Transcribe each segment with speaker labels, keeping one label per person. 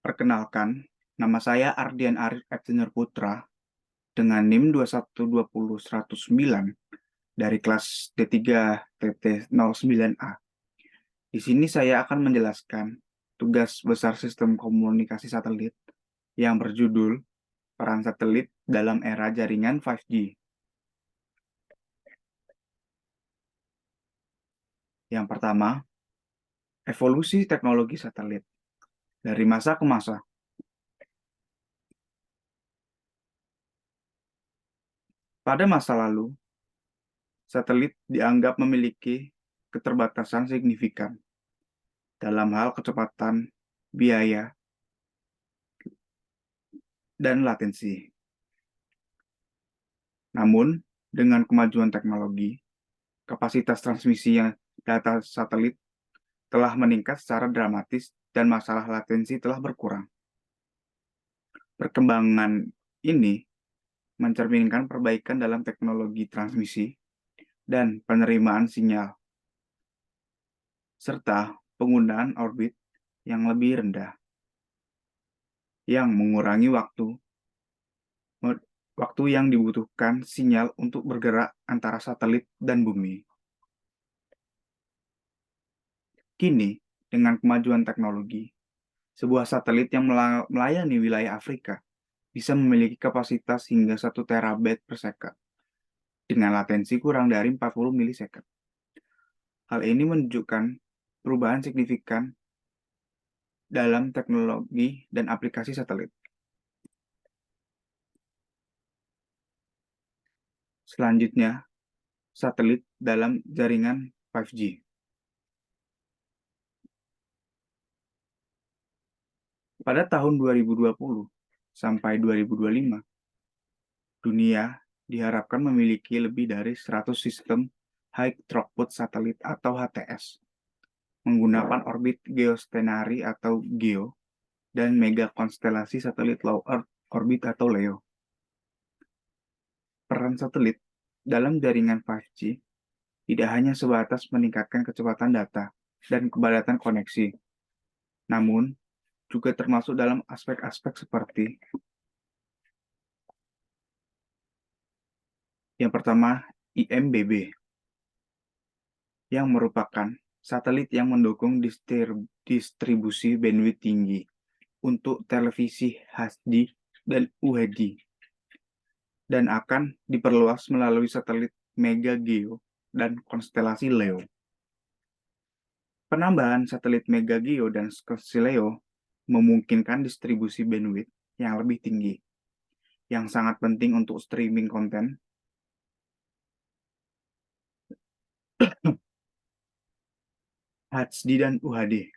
Speaker 1: Perkenalkan, nama saya Ardian Arif Eptiner Putra dengan NIM 2120109 dari kelas D3TT09A. Di sini saya akan menjelaskan tugas besar sistem komunikasi satelit yang berjudul Peran Satelit dalam Era Jaringan 5G. Yang pertama, evolusi teknologi satelit dari masa ke masa. Pada masa lalu, satelit dianggap memiliki keterbatasan signifikan dalam hal kecepatan, biaya, dan latensi. Namun, dengan kemajuan teknologi, kapasitas transmisi data satelit telah meningkat secara dramatis dan masalah latensi telah berkurang. Perkembangan ini mencerminkan perbaikan dalam teknologi transmisi dan penerimaan sinyal, serta penggunaan orbit yang lebih rendah, yang mengurangi waktu yang dibutuhkan sinyal untuk bergerak antara satelit dan bumi. Kini, dengan kemajuan teknologi, sebuah satelit yang melayani wilayah Afrika bisa memiliki kapasitas hingga 1 terabit per second dengan latensi kurang dari 40 milisecond. Hal ini menunjukkan perubahan signifikan dalam teknologi dan aplikasi satelit. Selanjutnya, satelit dalam jaringan 5G. Pada tahun 2020 sampai 2025, dunia diharapkan memiliki lebih dari 100 sistem High Throughput Satelit atau HTS, menggunakan orbit geostationary atau GEO, dan mega konstelasi satelit Low Earth Orbit atau LEO. Peran satelit dalam jaringan 5G tidak hanya sebatas meningkatkan kecepatan data dan kepadatan koneksi, namun juga termasuk dalam aspek-aspek seperti yang pertama, IMBB, yang merupakan satelit yang mendukung distribusi bandwidth tinggi untuk televisi HD dan UHD, dan akan diperluas melalui satelit Mega Geo dan konstelasi LEO. Penambahan satelit Mega Geo dan konstelasi LEO memungkinkan distribusi bandwidth yang lebih tinggi, yang sangat penting untuk streaming konten, HD dan UHD.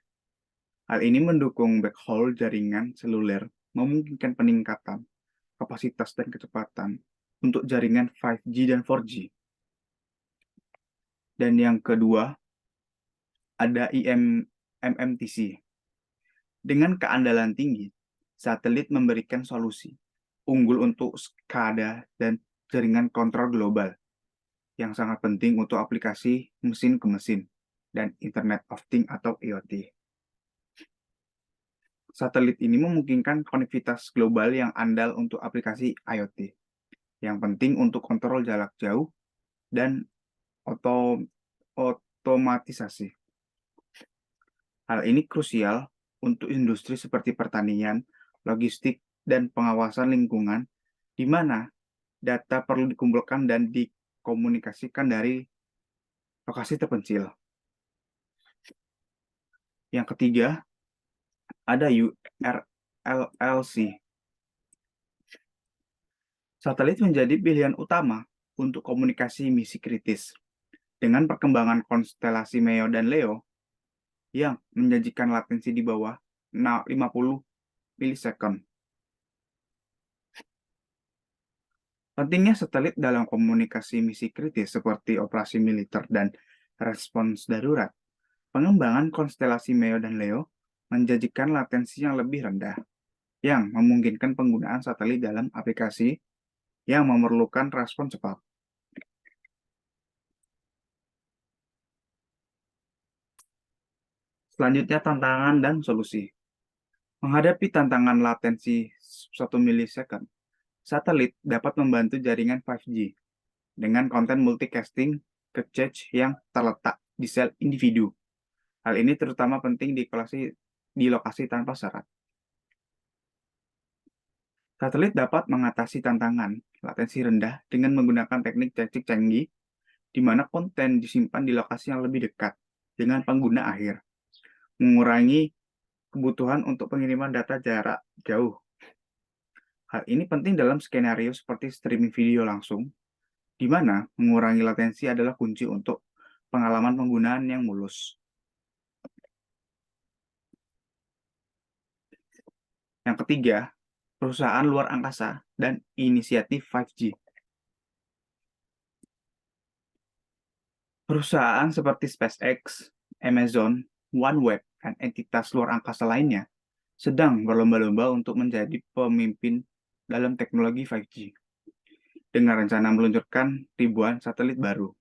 Speaker 1: Hal ini mendukung backhaul jaringan seluler, memungkinkan peningkatan kapasitas dan kecepatan untuk jaringan 5G dan 4G. Dan yang kedua, ada MMTC. Dengan keandalan tinggi, satelit memberikan solusi unggul untuk SCADA dan jaringan kontrol global yang sangat penting untuk aplikasi mesin ke mesin dan Internet of Things atau IoT. Satelit ini memungkinkan konektivitas global yang andal untuk aplikasi IoT, yang penting untuk kontrol jarak jauh dan otomatisasi. Hal ini krusial untuk industri seperti pertanian, logistik, dan pengawasan lingkungan, di mana data perlu dikumpulkan dan dikomunikasikan dari lokasi terpencil. Yang ketiga, ada URLLC. Satelit menjadi pilihan utama untuk komunikasi misi kritis. Dengan perkembangan konstelasi MEO dan LEO yang menjanjikan latensi di bawah 50 milisecond. Pentingnya satelit dalam komunikasi misi kritis seperti operasi militer dan respons darurat. Pengembangan konstelasi MEO dan LEO menjanjikan latensi yang lebih rendah, yang memungkinkan penggunaan satelit dalam aplikasi yang memerlukan respon cepat. Selanjutnya, tantangan dan solusi. Menghadapi tantangan latensi 1 milisekund, satelit dapat membantu jaringan 5G dengan konten multicasting ke cache yang terletak di sel individu. Hal ini terutama penting di lokasi tanpa syarat. Satelit dapat mengatasi tantangan latensi rendah dengan menggunakan teknik cacing canggih, di mana konten disimpan di lokasi yang lebih dekat dengan pengguna akhir, mengurangi kebutuhan untuk pengiriman data jarak jauh. Hal ini penting dalam skenario seperti streaming video langsung, di mana mengurangi latensi adalah kunci untuk pengalaman penggunaan yang mulus. Yang ketiga, perusahaan luar angkasa dan inisiatif 5G. Perusahaan seperti SpaceX, Amazon, OneWeb, dan entitas luar angkasa lainnya sedang berlomba-lomba untuk menjadi pemimpin dalam teknologi 5G dengan rencana meluncurkan ribuan satelit baru.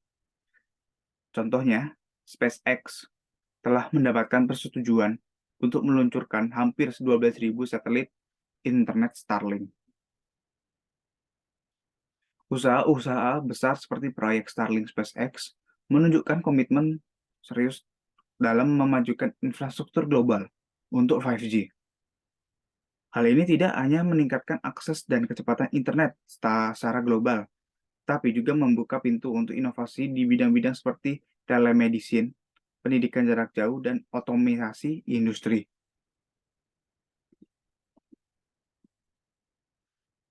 Speaker 1: Contohnya, SpaceX telah mendapatkan persetujuan untuk meluncurkan hampir 12.000 satelit internet Starlink. Usaha-usaha besar seperti proyek Starlink SpaceX menunjukkan komitmen serius dalam memajukan infrastruktur global untuk 5G. Hal ini tidak hanya meningkatkan akses dan kecepatan internet secara global, tapi juga membuka pintu untuk inovasi di bidang-bidang seperti telemedicine, pendidikan jarak jauh, dan otomatisasi industri.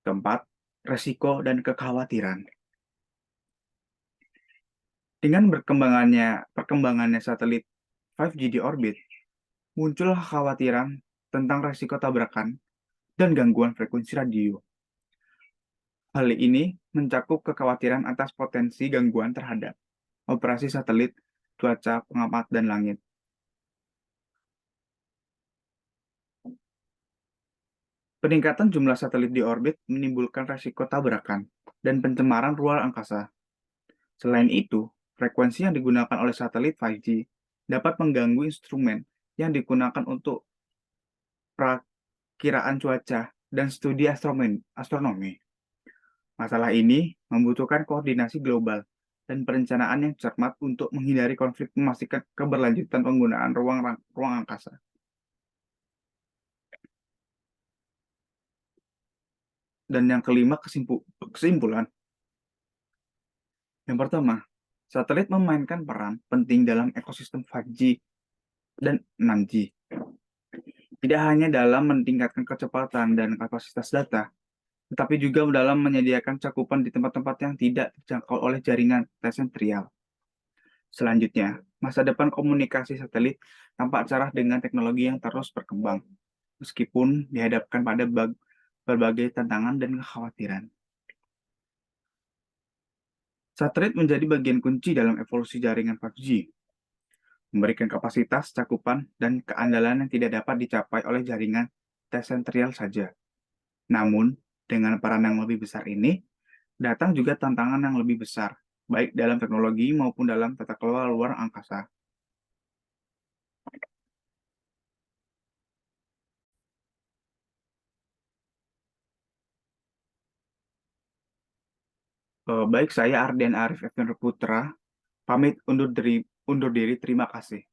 Speaker 1: Keempat, resiko dan kekhawatiran. Dengan perkembangannya satelit 5G di orbit, muncul kekhawatiran tentang resiko tabrakan dan gangguan frekuensi radio. Hal ini mencakup kekhawatiran atas potensi gangguan terhadap operasi satelit, cuaca, pengamat, dan langit. Peningkatan jumlah satelit di orbit menimbulkan resiko tabrakan dan pencemaran ruang angkasa. Selain itu, frekuensi yang digunakan oleh satelit 5G dapat mengganggu instrumen yang digunakan untuk perakiraan cuaca dan studi astronomi. Masalah ini membutuhkan koordinasi global dan perencanaan yang cermat untuk menghindari konflik memastikan keberlanjutan penggunaan ruang angkasa. Dan yang kelima, kesimpulan. Yang pertama, satelit memainkan peran penting dalam ekosistem 5G dan 6G. Tidak hanya dalam meningkatkan kecepatan dan kapasitas data, tetapi juga dalam menyediakan cakupan di tempat-tempat yang tidak terjangkau oleh jaringan terrestrial. Selanjutnya, masa depan komunikasi satelit tampak cerah dengan teknologi yang terus berkembang, meskipun dihadapkan pada berbagai tantangan dan kekhawatiran. Satelit menjadi bagian kunci dalam evolusi jaringan 5G, memberikan kapasitas, cakupan, dan keandalan yang tidak dapat dicapai oleh jaringan terrestrial saja. Namun, dengan peran yang lebih besar ini, datang juga tantangan yang lebih besar, baik dalam teknologi maupun dalam tata kelola luar angkasa. Baik, saya Ardian Arif Putra, pamit undur diri. Terima kasih.